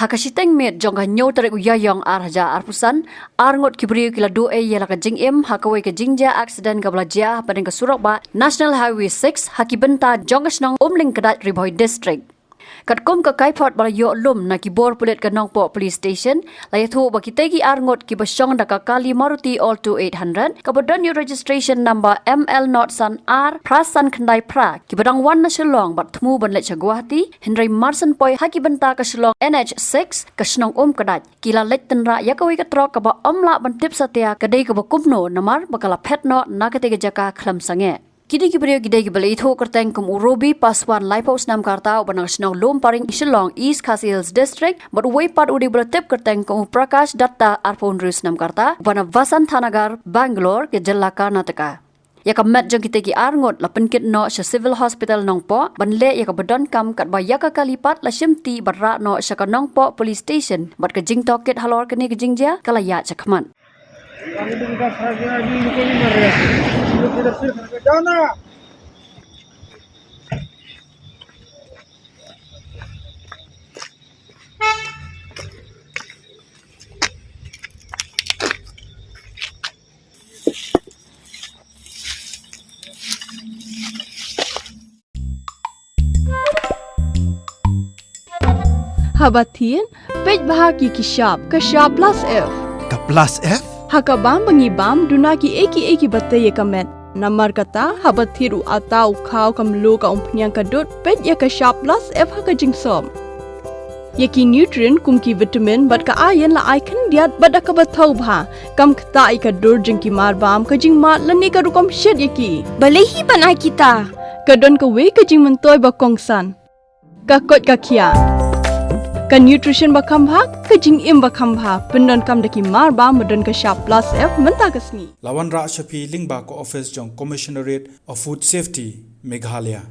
Hakasiteng met jong nyo tarik uyayong arhaja arpusan Ngut kibriu kila do yela ka jingim hakawai ka jingja accident ka belajar pada ka Surabaya National Highway 6 hakibenta jong Shillong Umlyngkdait Riboy District. Katkom ka kaipot bala yo lum na kibor pulit ka nongpo police station layathu bakitegi Ngut ki basyong da ka kali Maruti Alto 800 kabodan yo registration number ML not san R prasan khandai pra ki badang wan na Shillong bat thmu ban lech Guwahati Henry Marson poi hakibenta ka Shillong NH6 ka Shillong Umlyngkdait kila lech Tynrah yakawi ka Trok ka ba omla ban tip satia kadai ka ba kumno namar bakala Phet no nakatega jaka khlam sange. Kini kibriyo gidai gibali itho kerteng kum urobi paswan laipos nam karta ubanang Shillong lom paring Shillong East Khasi Hills District but way part udi beratip kerteng kum Prakash Datta arpon rus nam karta ubana Vasan Thanagar Bangalore ke Jilla Karnataka. Yaka met jong kitegi Ngut la penkit no sa civil hospital nongpo banle yaka badon kam kat ba yaka kalipat la shimti barra no sa ka nongpo police station bat ka jing tokit halor kini ke jingja kala ya chakman. Habatin, pej bahagi kishab, kashab plus F. Ka plus F? Hakabam bangibam dunaki eki batay kamet. Namar kata habathiru atau kau kamlu ka umpnyang kadut pej ya kashab plus F hakajing som. Yaki nutrient kumki vitamin bat ka iron la ikan diat bat ka bathau bha kam kta ikadur jingki marbam kajing mat lani ka rukom shed yaki. Balehi banai kita. Kadon ka we kajing mentoy bakongsan. Kakot kakia. Ka nutrition bakam bha kajing im bakam bha pendon kam daki marba medon ka sharp plus F menta kasni Lawan Ra Shafi Lingba ko office jong Commissionerate of Food Safety Meghalaya.